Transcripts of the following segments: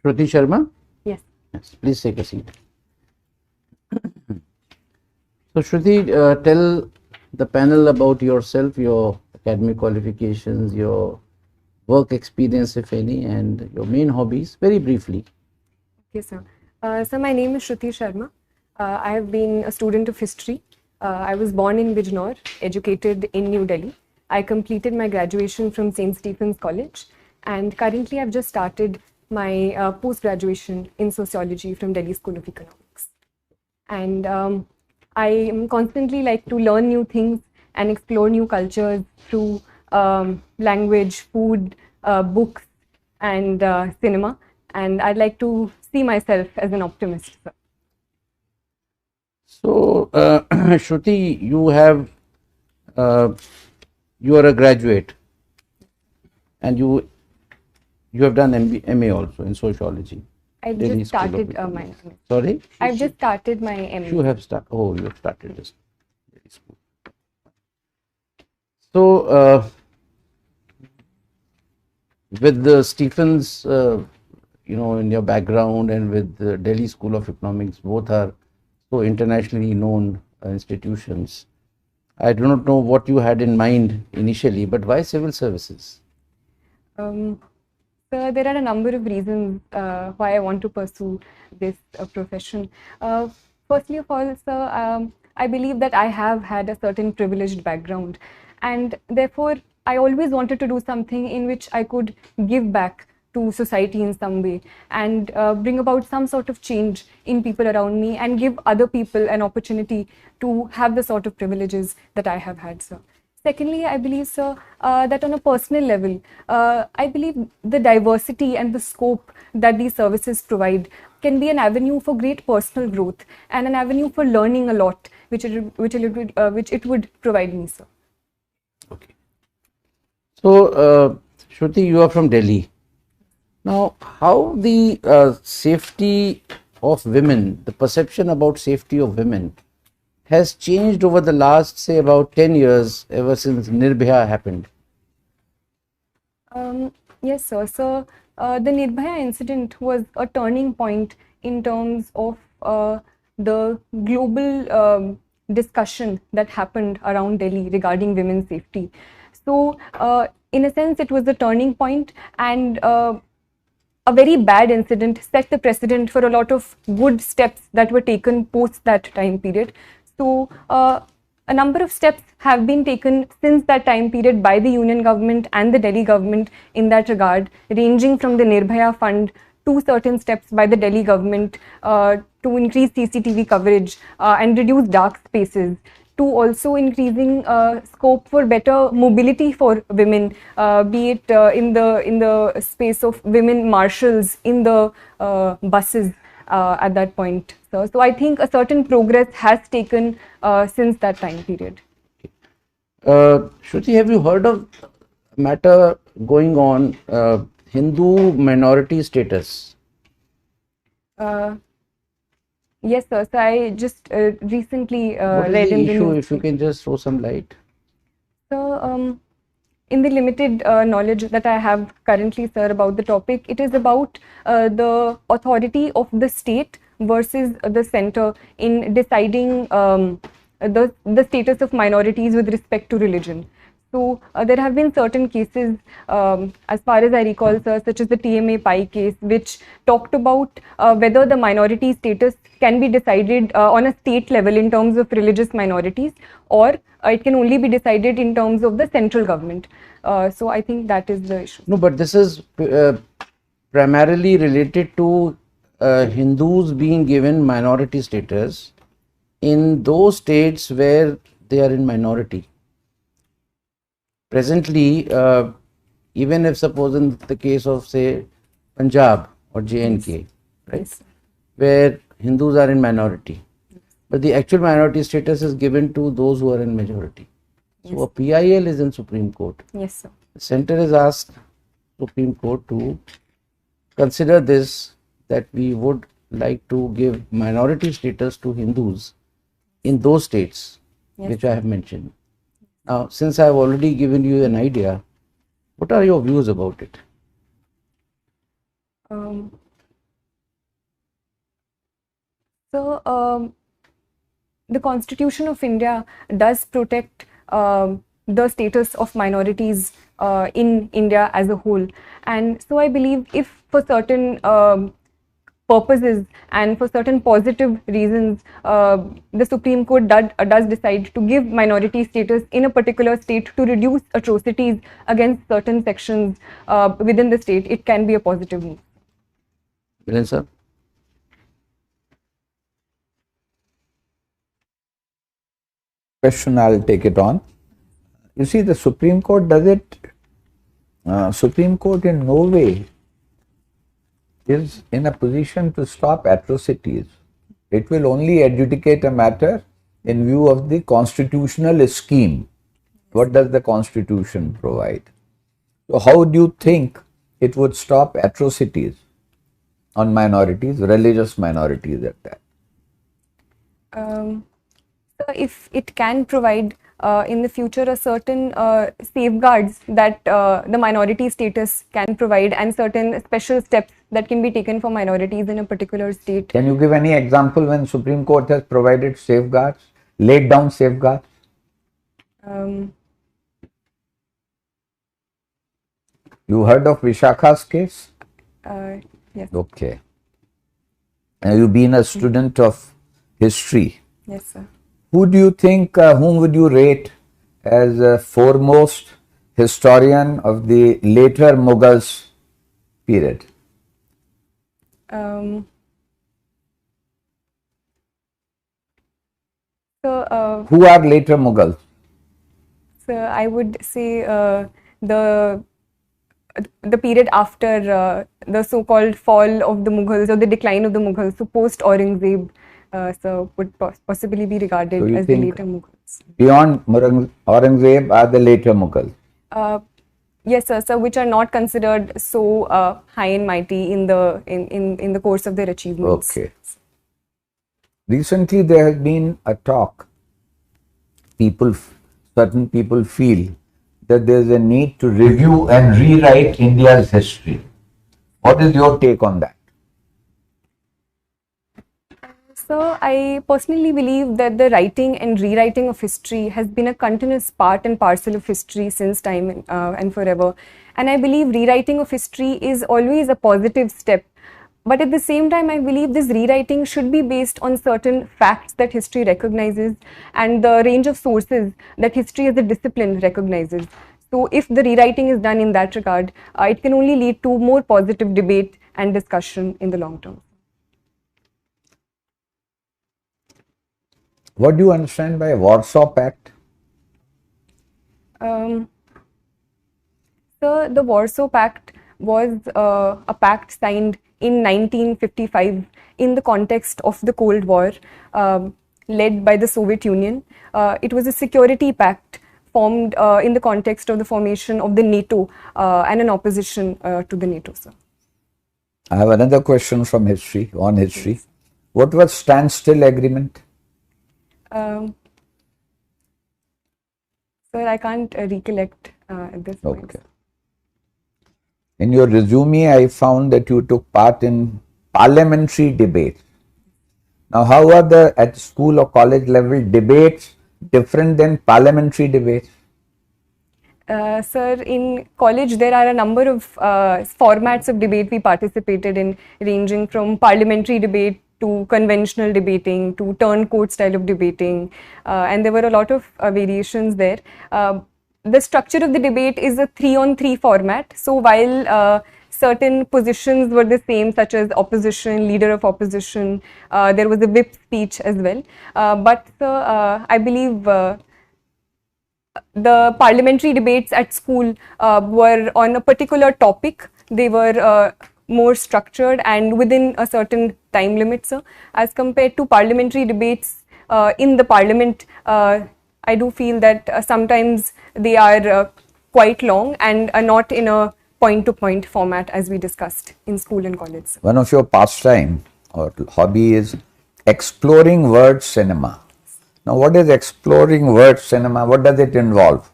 Shruti Sharma? Yes. Yes, please take a seat. So Shruti, tell the panel about yourself, your academic qualifications, your work experience, if any, and your main hobbies, very briefly. Okay, sir. So my name is Shruti Sharma. I have been a student of history. I was born in Bijnor, educated in New Delhi. I completed my graduation from St. Stephen's College, and currently I've just started my post-graduation in sociology from Delhi School of Economics. And I am constantly like to learn new things and explore new cultures through language, food, books, and cinema. And I'd like to see myself as an optimist. Sir. So, Shruti, you are a graduate, and you have done MA also in sociology. I've Delhi just School of started my Economics. MA. Sorry? I've just started my MA. You have started. Oh, you have started this. Delhi School. So, with the Stephens, in your background, and with the Delhi School of Economics, both are so internationally known institutions. I do not know what you had in mind initially, but why civil services? So there are a number of reasons why I want to pursue this profession. Firstly of all, sir, I believe that I have had a certain privileged background, and therefore I always wanted to do something in which I could give back to society in some way and bring about some sort of change in people around me and give other people an opportunity to have the sort of privileges that I have had, sir. Secondly, I believe, sir, that on a personal level, I believe the diversity and the scope that these services provide can be an avenue for great personal growth and an avenue for learning a lot, which it would provide me, sir. Okay. So, Shruti, you are from Delhi. Now, how the safety of women, the perception about safety of women, has changed over the last, say, about 10 years, ever since Nirbhaya happened? Yes, sir. So, the Nirbhaya incident was a turning point in terms of the global discussion that happened around Delhi regarding women's safety. So, in a sense, it was a turning point, and a very bad incident set the precedent for a lot of good steps that were taken post that time period. So, a number of steps have been taken since that time period by the union government and the Delhi government in that regard, ranging from the Nirbhaya Fund to certain steps by the Delhi government to increase CCTV coverage and reduce dark spaces, to also increasing scope for better mobility for women, be it in the space of women marshals in the buses at that point. So I think a certain progress has taken since that time period. Shruti, have you heard of a matter going on, Hindu minority status? Yes, sir. So I just recently What is read the in the issue, news. if you can just throw some light? So, in the limited knowledge that I have currently, sir, about the topic, it is about the authority of the state versus the center in deciding the status of minorities with respect to religion. So there have been certain cases, as far as I recall, sir, such as the TMA Pai case, which talked about whether the minority status can be decided on a state level in terms of religious minorities, or it can only be decided in terms of the central government. So I think that is the issue. No, but this is primarily related to Hindus being given minority status in those states where they are in minority. Presently, even if suppose in the case of, say, Punjab or JNK, right, Yes. where Hindus are in minority, but the actual minority status is given to those who are in majority. So a PIL is in Supreme Court. Yes, sir. The center has asked Supreme Court to consider this, that we would like to give minority status to Hindus in those states which I have mentioned. Now, since I have already given you an idea, what are your views about it? So, the Constitution of India does protect the status of minorities in India as a whole. And so I believe if for certain purposes and for certain positive reasons, the Supreme Court does decide to give minority status in a particular state to reduce atrocities against certain sections within the state, it can be a positive move. Viren sir? Question, I'll take it on. You see, the Supreme Court does it. Supreme Court in no way is in a position to stop atrocities. It will only adjudicate a matter in view of the constitutional scheme. What does the Constitution provide? So how do you think it would stop atrocities on minorities, religious minorities at that? So if it can provide in the future a certain safeguards that the minority status can provide and certain special steps that can be taken for minorities in a particular state. Can you give any example when Supreme Court has provided safeguards, laid down safeguards? You heard of Vishakha's case? Yes. Okay. You've been a student of history. Yes, sir. Who do you think, whom would you rate as a foremost historian of the later Mughals period? Who are later Mughals? So I would say the period after the so-called fall of the Mughals or the decline of the Mughals, so post Aurangzeb, so would possibly be regarded So you as the think later Mughals. Beyond Aurangzeb are the later Mughals? Yes, sir. So which are not considered so high and mighty in the course of their achievements. Okay. Recently, there has been a talk. Certain people feel that there is a need to review and rewrite India's history. What is your take on that? So I personally believe that the writing and rewriting of history has been a continuous part and parcel of history since time and forever. And I believe rewriting of history is always a positive step. But at the same time, I believe this rewriting should be based on certain facts that history recognizes and the range of sources that history as a discipline recognizes. So if the rewriting is done in that regard, it can only lead to more positive debate and discussion in the long term. What do you understand by Warsaw Pact? So the Warsaw Pact was a pact signed in 1955 in the context of the Cold War, led by the Soviet Union. It was a security pact formed in the context of the formation of the NATO and an opposition to the NATO, sir. I have another question from history, on history. Yes. What was standstill agreement? Sir, I can't recollect at this point. Okay. In your resume, I found that you took part in parliamentary debates. Now, how are the at school or college level debates different than parliamentary debates? Sir, in college there are a number of formats of debate we participated in, ranging from parliamentary debate to conventional debating to turncoat style of debating, and there were a lot of variations there. The structure of the debate is a 3-on-3 format. So while certain positions were the same, such as opposition, leader of opposition, there was a whip speech as well. But I believe the parliamentary debates at school were on a particular topic. They were more structured and within a certain time limit, sir. As compared to parliamentary debates in the parliament, I do feel that sometimes they are quite long and are not in a point-to-point format as we discussed in school and college. One of your pastime or hobby is exploring word cinema. Now, what is exploring word cinema? What does it involve?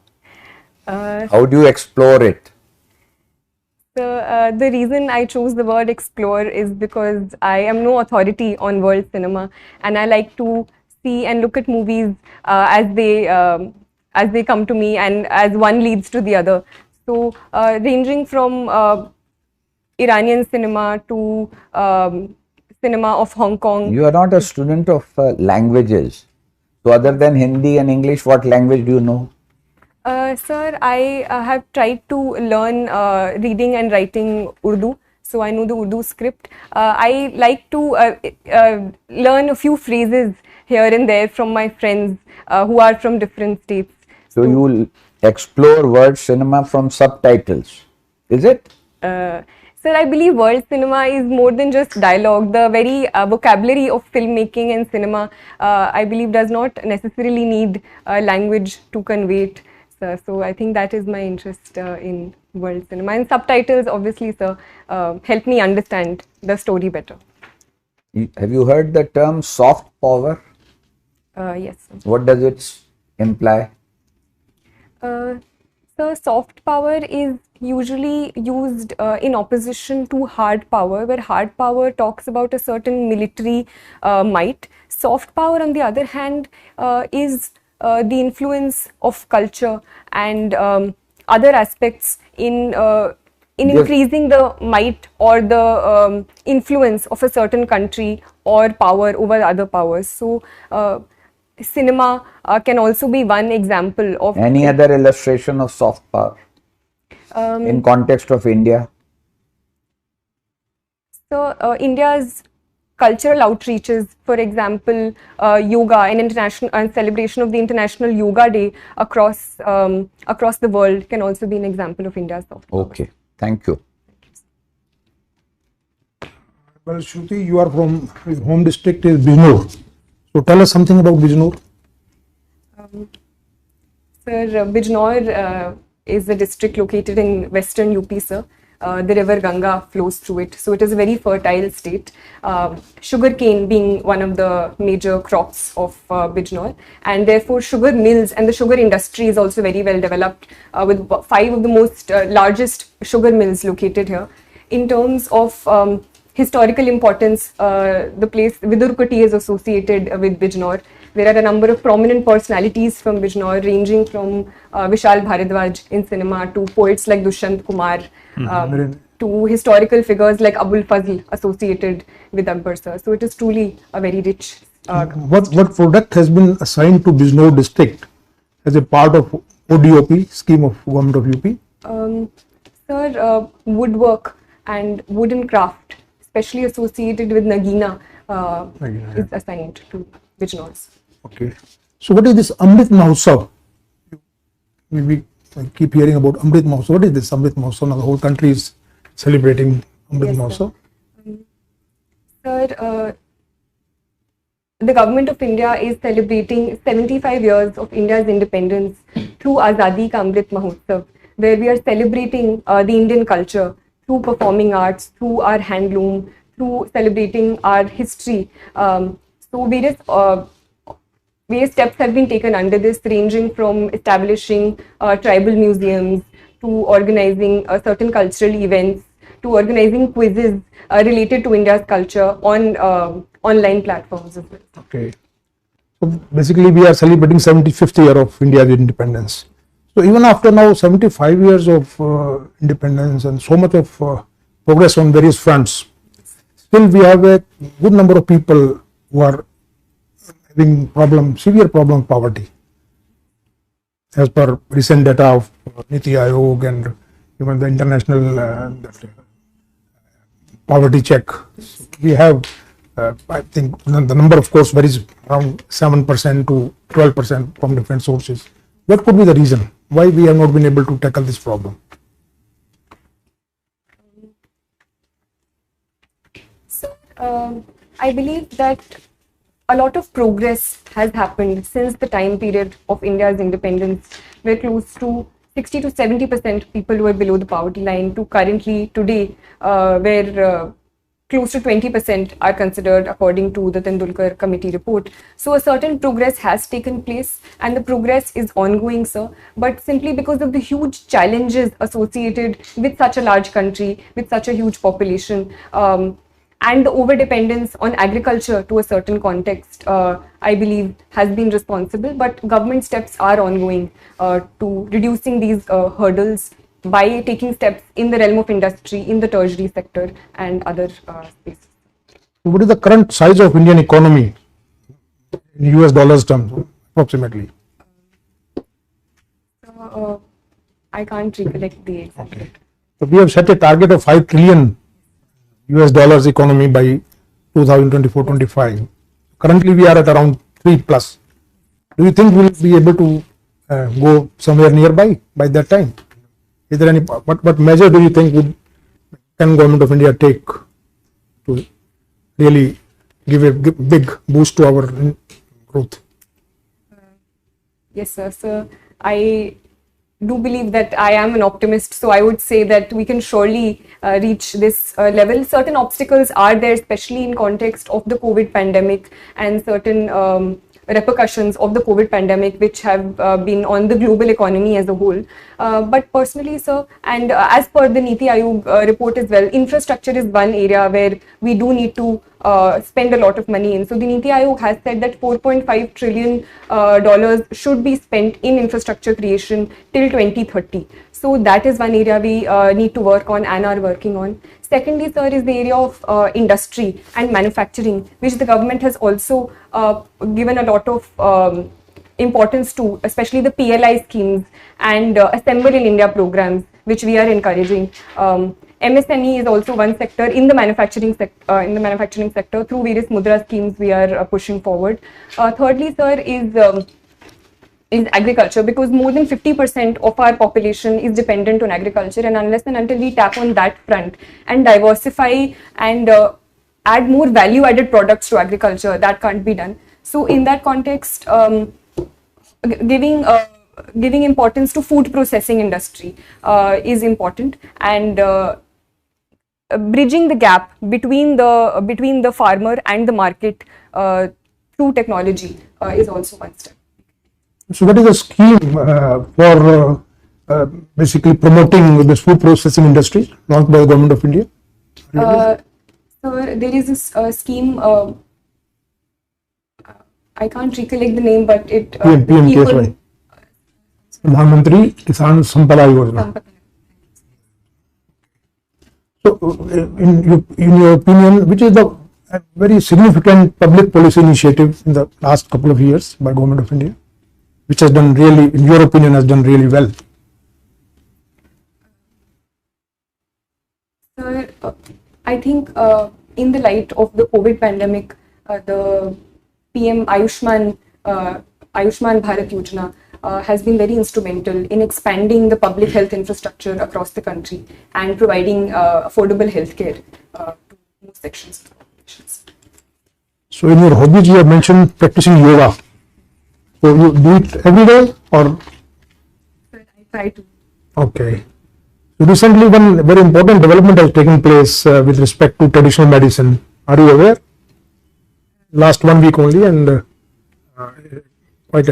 How do you explore it? So the reason I chose the word explore is because I am no authority on world cinema, and I like to see and look at movies as they come to me, and as one leads to the other. So ranging from Iranian cinema to cinema of Hong Kong. You are not a student of languages. So other than Hindi and English, what language do you know? Sir, I have tried to learn reading and writing Urdu, so I know the Urdu script. I like to learn a few phrases here and there from my friends who are from different states. So you will explore world cinema from subtitles, is it? Sir, I believe world cinema is more than just dialogue. The very vocabulary of filmmaking and cinema, I believe, does not necessarily need language to convey it. Sir. So I think that is my interest in world cinema. And subtitles, obviously, sir, help me understand the story better. Have you heard the term soft power? Yes, sir. What does it imply? So soft power is usually used in opposition to hard power, where hard power talks about a certain military might. Soft power, on the other hand, is the influence of culture and other aspects in increasing the might or the influence of a certain country or power over other powers. So cinema can also be one example of any other illustration of soft power in context of India. So India's cultural outreaches, for example, yoga and international and celebration of the International Yoga Day across the world can also be an example of India's soft power. Okay, thank you. Well, Shruti, you are from your home district is Bijnor. So tell us something about Bijnor. Sir, Bijnor is a district located in western UP, sir. The river Ganga flows through it, so it is a very fertile state. Sugarcane being one of the major crops of Bijnor, and therefore sugar mills and the sugar industry is also very well developed, with 5 of the most largest sugar mills located here. In terms of historical importance, the place Vidurkoti is associated with Bijnor. There are a number of prominent personalities from Bijnor, ranging from Vishal Bharadwaj in cinema to poets like Dushyant Kumar, to historical figures like Abul Fazl associated with Akbar sir. So it is truly a very rich. What product has been assigned to Bijnor district as a part of ODOP scheme of government of UP? Sir, woodwork and wooden craft, especially associated with Nagina, is assigned to Bijnors. Okay. So what is this Amrit Mahotsav? We keep hearing about Amrit Mahotsav. What is this Amrit Mahotsav? Now the whole country is celebrating Amrit Mahotsav. Sir, the government of India is celebrating 75 years of India's independence through Azadi Ka Amrit Mahotsav, where we are celebrating the Indian culture through performing arts, through our handloom, through celebrating our history. So various steps have been taken under this, ranging from establishing tribal museums to organizing certain cultural events to organizing quizzes related to India's culture on online platforms as well. Okay. So basically we are celebrating 75th year of India's independence. So even after now 75 years of independence and so much of progress on various fronts, still we have a good number of people who are having severe problem of poverty. As per recent data of Niti Aayog and even the international poverty check, we have, I think the number of course varies around 7% to 12% from different sources. What could be the reason why we have not been able to tackle this problem? So, I believe that a lot of progress has happened since the time period of India's independence, where close to 60 to 70% people were below the poverty line, to currently today, where close to 20% are considered according to the Tendulkar committee report. So a certain progress has taken place and the progress is ongoing, sir. But simply because of the huge challenges associated with such a large country, with such a huge population, and the over-dependence on agriculture to a certain context, I believe, has been responsible. But government steps are ongoing to reducing these hurdles by taking steps in the realm of industry, in the tertiary sector and other spaces. What is the current size of Indian economy in US dollars terms, approximately? I can't recollect the exact. Okay. So we have set a target of 5 trillion US dollars economy by 2024-25. Currently we are at around 3 plus. Do you think we'll be able to go somewhere nearby by that time? Is there any, what measure do you think can Government of India take to really give a big boost to our growth? Yes, sir. So I do believe that I am an optimist, so I would say that we can surely reach this level. Certain obstacles are there, especially in context of the COVID pandemic and certain repercussions of the COVID pandemic, which have been on the global economy as a whole. But personally, sir, and as per the Niti Aayog report as well, infrastructure is one area where we do need to spend a lot of money in. So the Niti Aayog has said that $4.5 trillion should be spent in infrastructure creation till 2030. So that is one area we need to work on and are working on. Secondly, sir, is the area of industry and manufacturing, which the government has also given a lot of importance to, especially the PLI schemes and Assemble in India programs, which we are encouraging. MSME is also one sector in the manufacturing sector. Through various Mudra schemes we are pushing forward. Thirdly, sir, is agriculture, because more than 50% of our population is dependent on agriculture, and unless and until we tap on that front and diversify and add more value added products to agriculture, that can't be done. So in that context, giving importance to food processing industry is important, and bridging the gap between the farmer and the market through technology is also one step. So what is the scheme for basically promoting this food processing industry launched by the Government of India? So there is this scheme, I can't recollect the name, but it PM Pradhan Mantri Kisan Sampada Yojana. So in your opinion, which is the very significant public policy initiative in the last couple of years by Government of India, which has done really, in your opinion, has done really well? Sir, I think in the light of the COVID pandemic, the PM Ayushman Bharat Yojana has been very instrumental in expanding the public health infrastructure across the country and providing affordable healthcare to most sections of the population. So in your hobbies, you have mentioned practicing yoga. So you do it every day, or? I try to. Okay. So recently, one very important development has taken place with respect to traditional medicine. Are you aware? Last 1 week only, and quite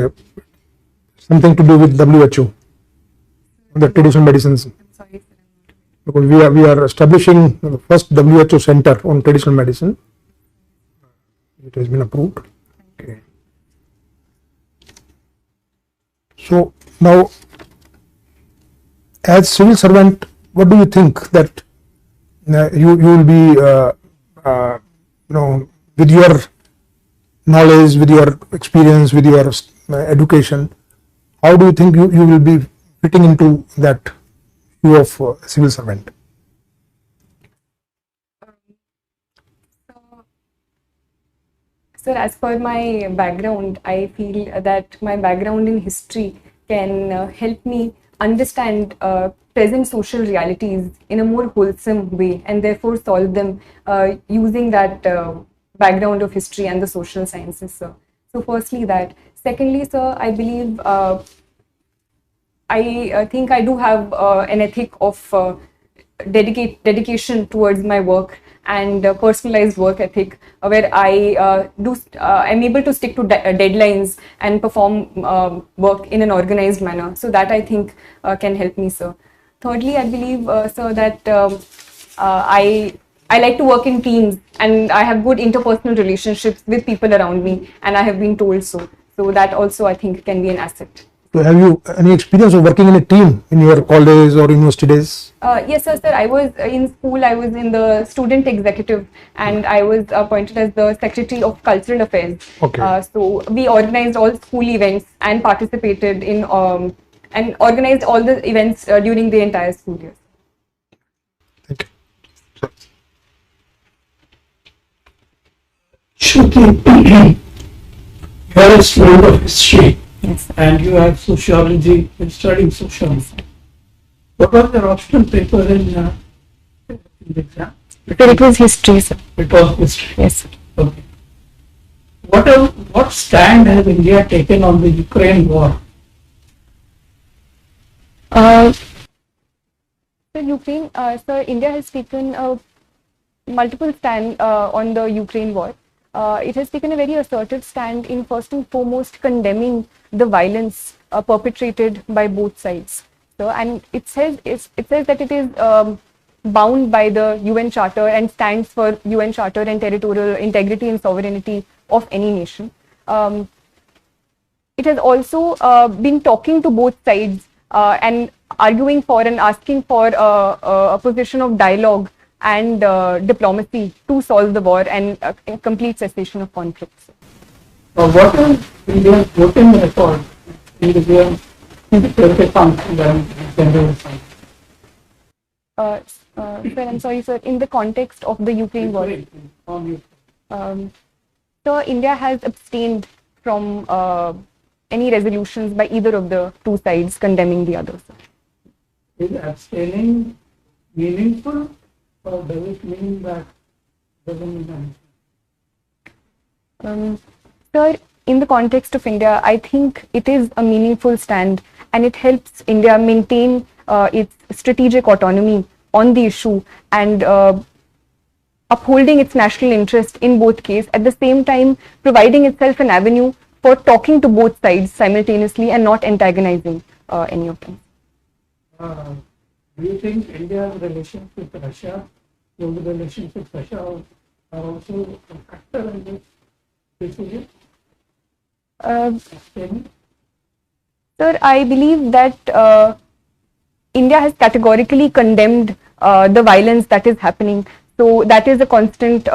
something to do with WHO, the traditional medicines. I'm sorry, sir. Because we are establishing the first WHO center on traditional medicine. It has been approved. Okay. So now, as civil servant, what do you think that you will be, with your knowledge, with your experience, with your education, how do you think you will be fitting into that view of civil servant? Sir, as per my background, I feel that my background in history can help me understand present social realities in a more wholesome way, and therefore solve them using that background of history and the social sciences, sir. So firstly that. Secondly, sir, I believe I think I do have an ethic of dedication towards my work and personalized work ethic, where I am able to stick to deadlines and perform work in an organized manner. So that I think can help me, sir. Thirdly, I believe, sir, that I like to work in teams, and I have good interpersonal relationships with people around me, and I have been told so. So that also I think can be an asset. So have you any experience of working in a team in your college or university days? Yes, sir. I was in school. I was in the student executive, and I was appointed as the secretary of cultural affairs. Okay. So we organized all school events and participated in and organized all the events during the entire school year. Thank you. Shruti, you are a student of history. Yes. And you have sociology, you're studying sociology. What was your optional paper in the exam? It was history, sir. It was history. Yes, sir. Okay. What stand has India taken on the Ukraine war? So India has taken multiple stand on the Ukraine war. It has taken a very assertive stand in first and foremost condemning the violence perpetrated by both sides. So, and it says that it is bound by the UN Charter and stands for UN Charter and territorial integrity and sovereignty of any nation. It has also been talking to both sides and arguing for and asking for a position of dialogue and diplomacy to solve the war and a complete cessation of conflicts. What is India's voting record in the UN Security Council and General Assembly? Sir, I'm sorry, sir. In the context of the Ukraine war, so India has abstained from any resolutions by either of the two sides condemning the other. Sir. Is abstaining meaningful, or does it mean that it doesn't mean anything? Sir, in the context of India, I think it is a meaningful stand, and it helps India maintain its strategic autonomy on the issue and upholding its national interest in both cases, at the same time providing itself an avenue for talking to both sides simultaneously and not antagonizing any of them. Do you think India's relations with Russia, those relations with Russia are also a factor in this decision? Sir, I believe that India has categorically condemned the violence that is happening. So that is a constant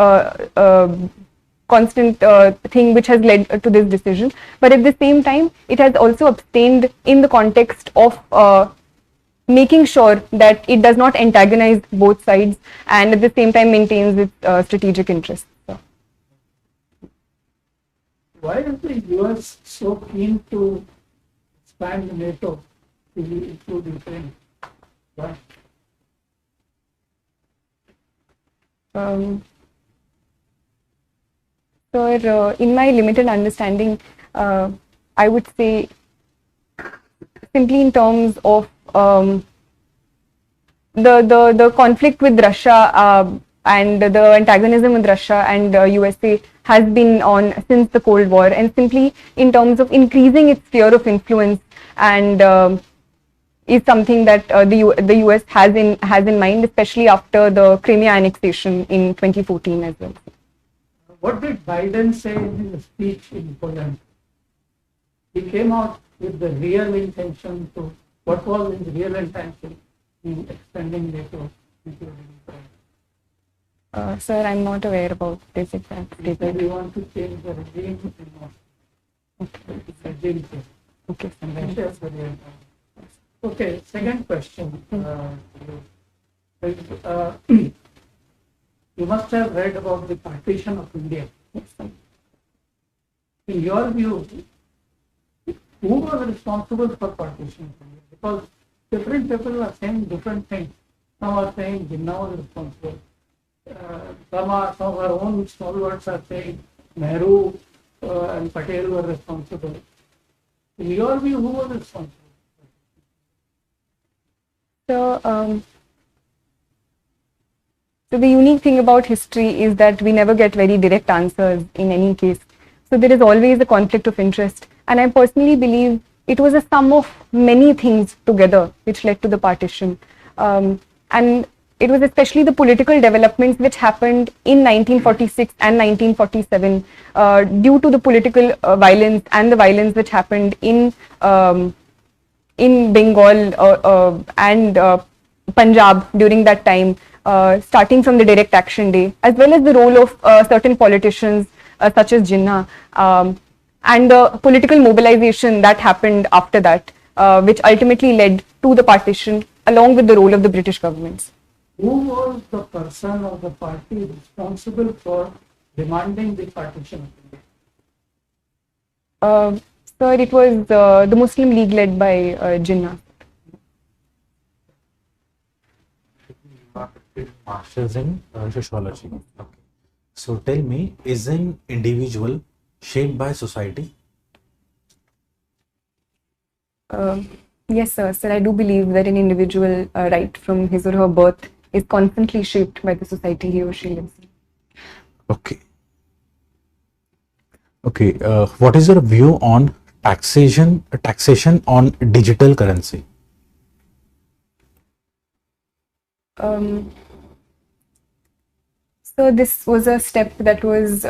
thing which has led to this decision. But at the same time, it has also abstained in the context of making sure that it does not antagonize both sides and at the same time maintains its strategic interests. So. Why is the US so keen to expand NATO to include Ukraine? Why? So, in my limited understanding, I would say simply in terms of the conflict with Russia and the antagonism with Russia and USA has been on since the Cold War, and simply in terms of increasing its sphere of influence and is something that the US has in mind, especially after the Crimea annexation in 2014 as well. What did Biden say in his speech in Poland? He came out with the real intention to, what was his real intention in extending NATO into Ukraine? Sir, I'm not aware about this exact He said statement. we want to change the regime in Moscow. Okay. It's a regime change. Okay. And Russia is the real time. Okay, second question. You must have read about the partition of India. Yes, sir. In your view, who was responsible for partition of India? Because different people are saying different things. Some are saying Jinnah was responsible. Some of our own stalwarts are saying Nehru and Patel were responsible. In your view, who was responsible? So, So the unique thing about history is that we never get very direct answers in any case. So there is always a conflict of interest. And I personally believe it was a sum of many things together which led to the partition. And it was especially the political developments which happened in 1946 and 1947 due to the political violence and the violence which happened in Bengal and Punjab during that time, starting from the Direct Action Day, as well as the role of certain politicians such as Jinnah, and the political mobilization that happened after that, which ultimately led to the partition, along with the role of the British governments. Who was the person or the party responsible for demanding the partition of India? Sir, it was the Muslim League led by Jinnah. Masters in sociology. Okay. So tell me, is an individual shaped by society? Yes, sir. Sir, I do believe that an individual, right from his or her birth, is constantly shaped by the society he or she lives in. Okay. Okay. What is your view on taxation on digital currency? So this was a step that was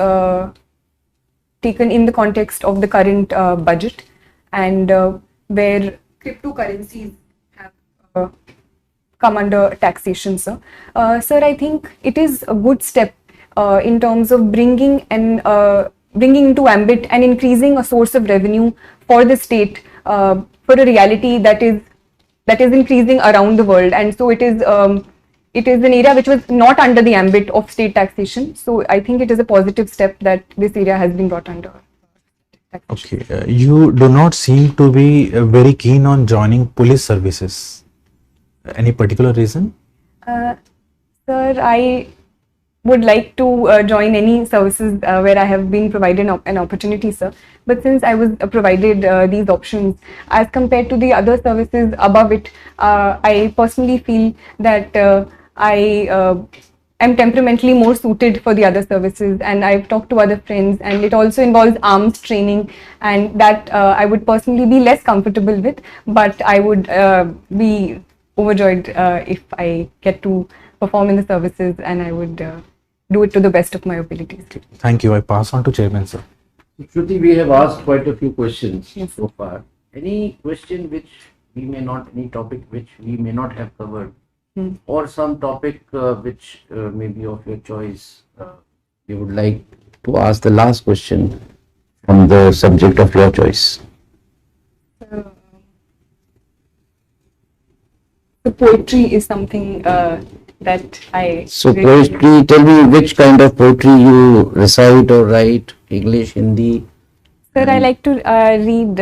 taken in the context of the current budget, and where cryptocurrencies have come under taxation, sir. Sir, I think it is a good step in terms of bringing into ambit and increasing a source of revenue for the state for a reality that is increasing around the world, and so it is an area which was not under the ambit of state taxation. So I think it is a positive step that this area has been brought under taxation. Okay. You do not seem to be very keen on joining police services. Any particular reason? Sir, I would like to join any services where I have been provided an opportunity, sir. But since I was provided these options, as compared to the other services above it, I personally feel that I am temperamentally more suited for the other services, and I've talked to other friends, and it also involves arms training, and that I would personally be less comfortable with, but I would be overjoyed if I get to perform in the services, and I would do it to the best of my abilities. Thank you. I pass on to Chairman, sir. Shruti, we have asked quite a few questions so far. Any question which any topic which we may not have covered, or some topic which may be of your choice, you would like to ask the last question from the subject of your choice? The poetry is something that I... So poetry, tell me which kind of poetry you recite or write, English, Hindi? Sir, I like to read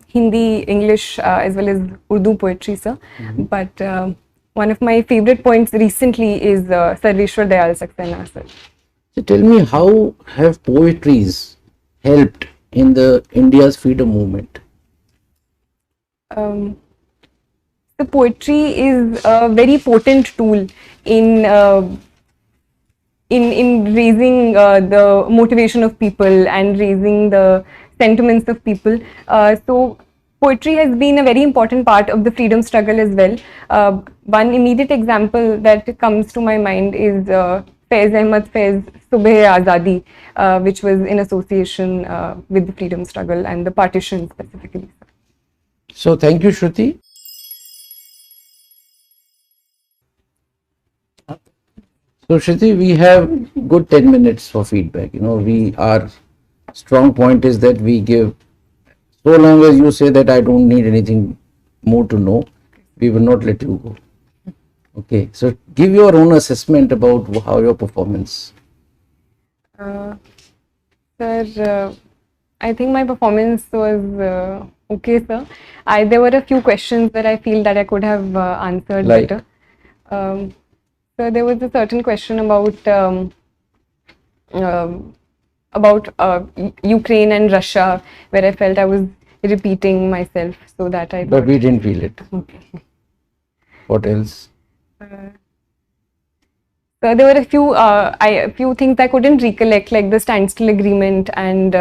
Hindi, English as well as Urdu poetry, sir. But one of my favorite poets recently is Sarveshwar Dayal Saxena, sir. So tell me, how have poetries helped in the India's freedom movement? The poetry is a very potent tool in raising the motivation of people and raising the sentiments of people. So poetry has been a very important part of the freedom struggle as well. One immediate example that comes to my mind is Faiz Ahmad Faiz Subh Azadi, which was in association with the freedom struggle and the partition specifically. So thank you, Shruti. So Shruti, we have good 10 minutes for feedback. Our strong point is that we give, so long as you say that I don't need anything more to know, we will not let you go. Okay, so give your own assessment about how your performance. Sir, I think my performance was okay, sir. There were a few questions that I feel that I could have answered better. So there was a certain question about Ukraine and Russia, where I felt I was repeating myself, so that I. But we didn't feel it. Okay. What else? So there were a few things I couldn't recollect, like the standstill agreement and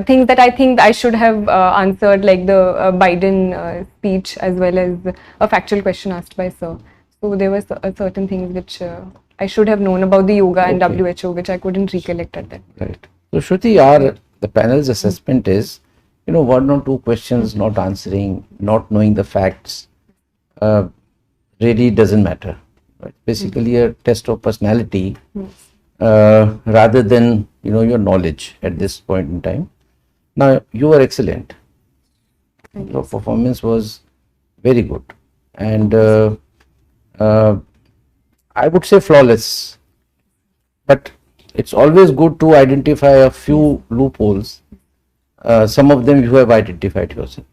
things that I think I should have answered, like the Biden speech, as well as a factual question asked by Sir. So there were certain things which I should have known about the yoga and Okay. WHO, which I couldn't recollect at that. Right. So Shruti, the panel's assessment is, one or two questions not answering, not knowing the facts, really doesn't matter. Right? Basically, a test of personality rather than your knowledge at this point in time. Now you were excellent. Your performance was very good, and I would say flawless. But it's always good to identify a few loopholes. Some of them you have identified yourself.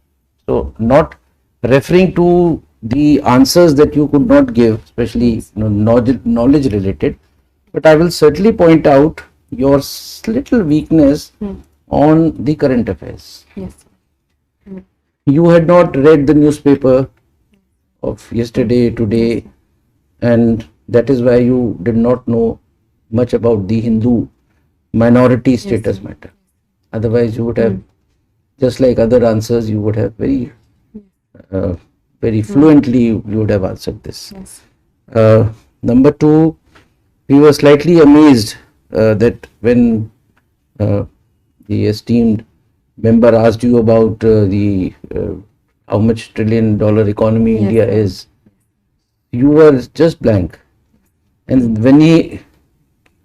So not referring to the answers that you could not give, especially knowledge related, but I will certainly point out your little weakness on the current affairs. Yes. You had not read the newspaper of yesterday, today, and that is why you did not know much about the Hindu minority status matter. Otherwise, you would have, just like other answers, you would have very fluently, you would have answered this. Yes. Number two, we were slightly amazed that when the esteemed member asked you about the how much $1 trillion economy India is, you were just blank. And when he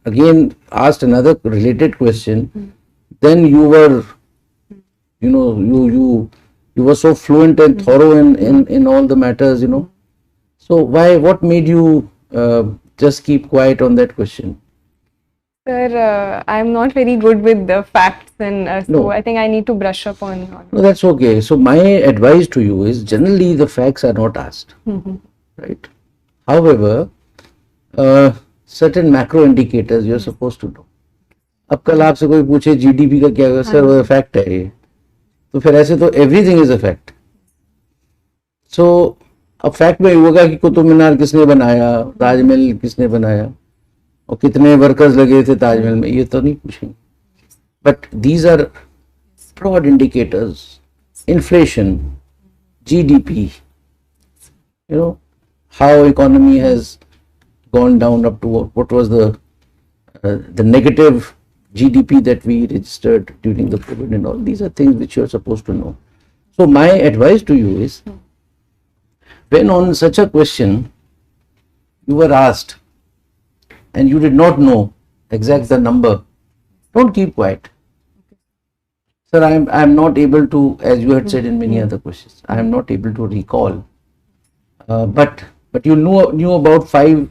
again asked another related question, then you were, you were so fluent and thorough in all the matters, So what made you just keep quiet on that question? Sir, I'm not very good with the facts, and so No. I think I need to brush up on. No, that's okay. So my advice to you is, generally the facts are not asked, right? However, certain macro indicators you're supposed to know. अब कल आपसे कोई पूछे GDP का क्या है, sir वो fact है ये, तो फिर ऐसे तो एवरीथिंग इज अ फैक्ट. सो अब फैक्ट में होगा कि कुतुब मीनार किसने बनाया, ताजमहल किसने बनाया, और कितने वर्कर्स लगे थे ताजमहल में, ये तो नहीं पूछेंगे. But these are broad indicators, inflation, GDP, how economy has gone down up to what was the negative GDP that we registered during the COVID and all. These are things which you are supposed to know. So my advice to you is, when on such a question you were asked and you did not know exact the number, don't keep quiet. Sir, I am not able to, as you had said in many other questions, I am not able to recall. But you knew about $5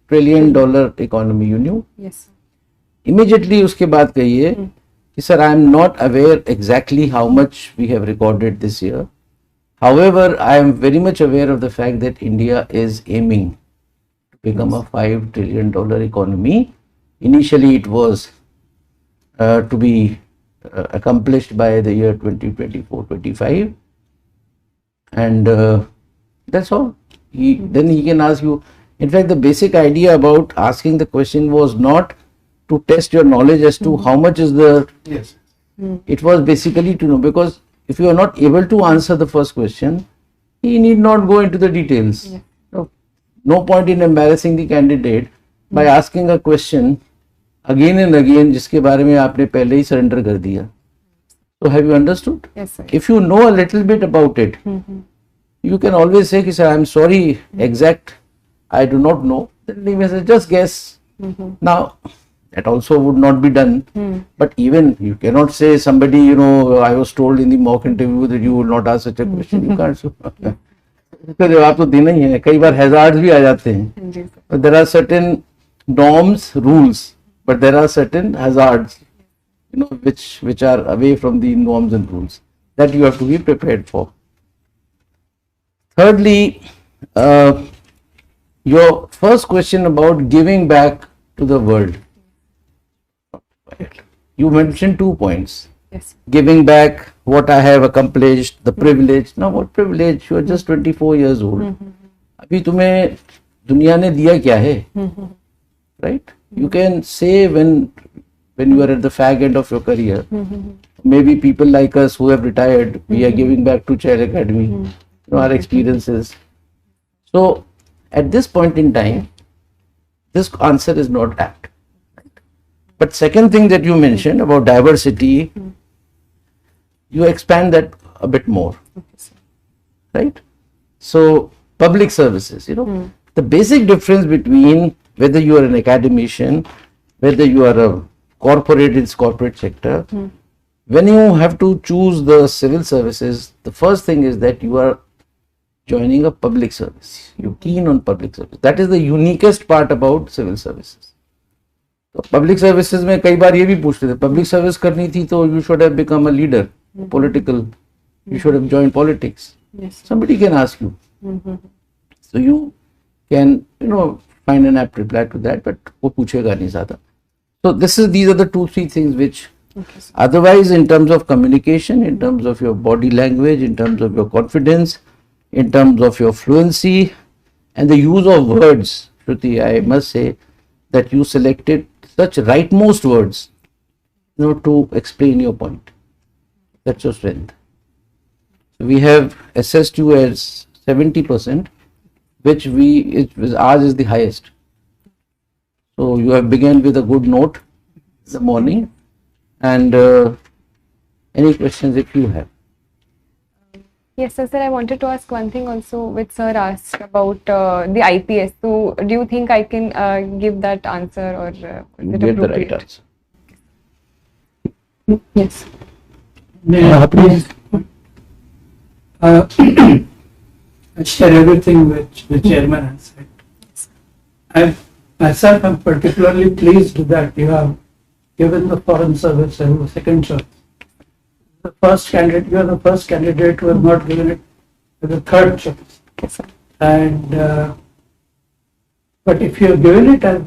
trillion economy. You knew. Yes. Immediately उसके बाद कहिए कि sir, I am not aware exactly how much we have recorded this year. However, I am very much aware of the fact that India is aiming to become a $5 trillion economy. Initially, it was to be accomplished by the year 2024-25, and that's all. Then he can ask you. In fact, the basic idea about asking the question was not to test your knowledge as to how much is the. Yes. It was basically to know, because if you are not able to answer the first question, he need not go into the details. Yeah. No point in embarrassing the candidate by asking a question again and again जिसके बारे में आपने पहले ही surrender कर दिया. So have you understood? Yes, sir. If you know a little bit about it, you can always say, sir, I am sorry, exact, I do not know. Then he may say, just guess. Now, that also would not be done. But even you cannot say somebody, I was told in the mock interview that you will not ask such a question. You can't. उसका जवाब तो देना ही है. कई बार hazards भी आ जाते हैं. जी sir. But there are certain norms, rules, but there are certain hazards, which are away from the norms and rules that you have to be prepared for. Thirdly, your first question about giving back to the world. You mentioned 2 points. Yes. Giving back what I have accomplished, the privilege. Now, what privilege? You are just 24 years old. अभी तुम्हें दुनिया ने दिया क्या है? right? You can say when you are at the fag end of your career, maybe people like us who have retired, we are giving back to Chahal Academy, our experiences. So at this point in time, this answer is not apt. But second thing that you mentioned about diversity, you expand that a bit more, right? So public services, the basic difference between whether you are an academician, whether you are a corporate in corporate sector, when you have to choose the civil services, the first thing is that you are joining a public service. You're keen on public service. That is the uniquest part about civil services. तो public services में कई बार ये भी पूछते थे, public service करनी थी तो you should have become a leader, political, you should have joined politics. Yes. Somebody can ask you. So you can, find an apt reply to that, but वो पूछेगा नहीं ज़्यादा. So these are the 2-3 things which otherwise in terms of communication, in terms of your body language, in terms of your confidence, in terms of your fluency and the use of words, Shruti, I must say that you selected such rightmost words, to explain your point. That's your strength. So we have assessed you as 70%, which ours is the highest. So you have begun with a good note in the morning, and any questions if you have. Yes, sir. I wanted to ask one thing also, which sir asked about the IPS. So, do you think I can give that answer, or is You it get the appropriate? right answer. Yes. Please, I share everything which the chairman has said. Myself am particularly pleased that you have given the foreign service as a second choice. You are the first candidate who has not given it as a third choice. Yes, sir. And but if you have given it as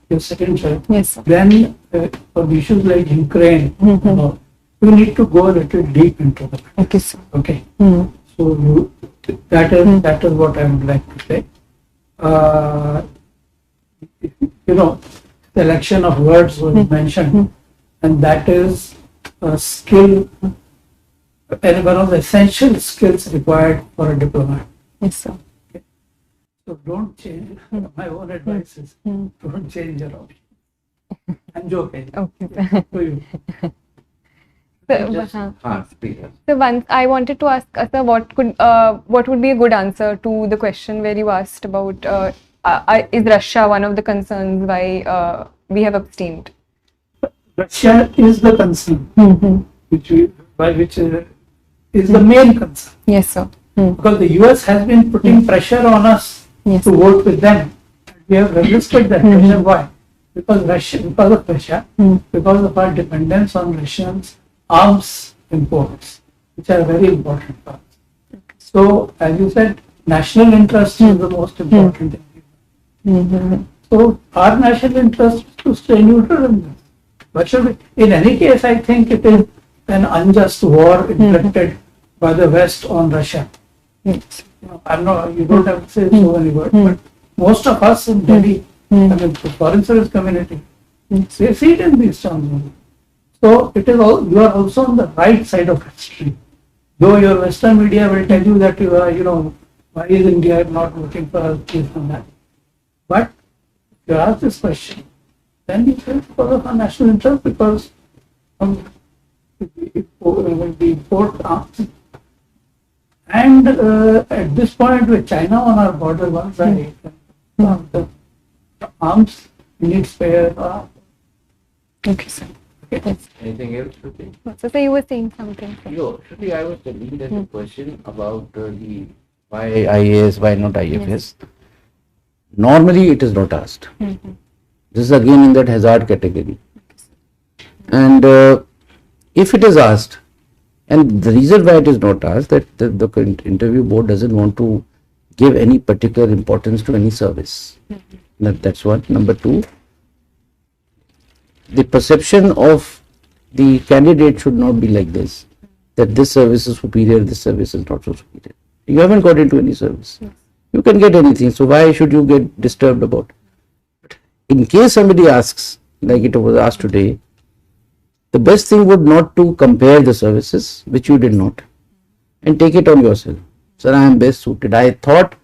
your second choice, Yes, sir. then for issues like Ukraine, you need to go a little deep into that. Okay, sir. Okay. So that is what I would like to say. Selection of words was mentioned, and that is a skill, and one of the essential skills required for a diplomat. Yes, sir. So don't change. My own advice is don't change your option. I'm joking. Okay, sir. To you. So once I wanted to ask sir, what would be a good answer to the question where you asked about is Russia one of the concerns why we have abstained? Russia is the concern, which is the main concern. Yes, sir. Because the US has been putting pressure on us Yes. to vote with them. We have resisted that pressure. Why? Because of Russia, because of our dependence on Russians arms imports, which are very important for us. So, as you said, national interest is the most important thing. So, our national interest is to stay neutral in this. But should we, in any case, I think it is an unjust war inflicted by the West on Russia. Yes. You don't have to say so many words, but most of us in Delhi, the foreign service community, they see it in these terms. So it is you are also on the right side of history. Though your Western media will tell you that you are, why is India not voting for us, this and that. But if you ask this question, then you say because of our national interest, because it will be import arms. And at this point, with China on our border, one side, the arms need spare. Okay, sir. Yes. Anything else, Shruti? So sir, you were saying something. Sir. Shruti, I was telling there's a question about the why IAS, why not IFS. Normally, it is not asked. This is again in that hazard category. And if it is asked, and the reason why it is not asked, that the interview board doesn't want to give any particular importance to any service. That's one. Number two, the perception of the candidate should not be like this, that this service is superior, this service is not so superior. You haven't got into any service. You can get anything, so why should you get disturbed about it? in case somebody asks, like it was asked today, the best thing would not to compare the services, which you did not, and take it on yourself. Sir, I am best suited. I thought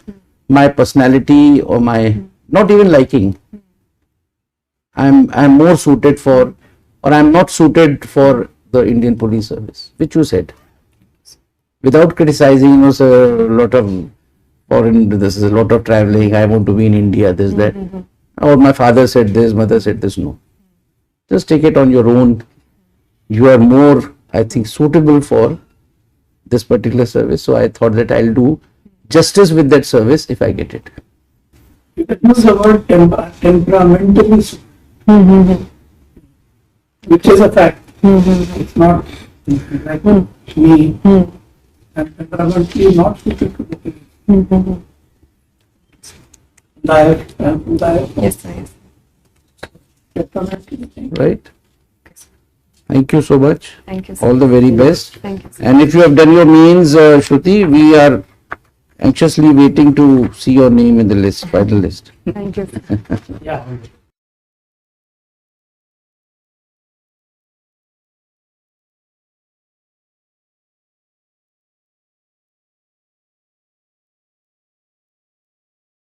my personality or my not even liking, I'm more suited for, or I'm not suited for the Indian police service, which you said. Without criticizing, you know, sir, a lot of foreign, this is a lot of traveling, I want to be in India, this, that. Or my father said this, mother said this. No. Just take it on your own. You are more, I think, suitable for this particular service. So I thought that I'll do justice with that service if I get it. You can use the word temperamentally, which is a fact. It's not like me. I'm temperamentally not suited to the police. Yes, sir. Yes. Temperamentally. Right? Thank you so much. Thank you, sir. All the very best. Thank you, sir. And if you have done your means, Shruti, we are anxiously waiting to see your name in the list, final list. Thank you, sir. Yeah.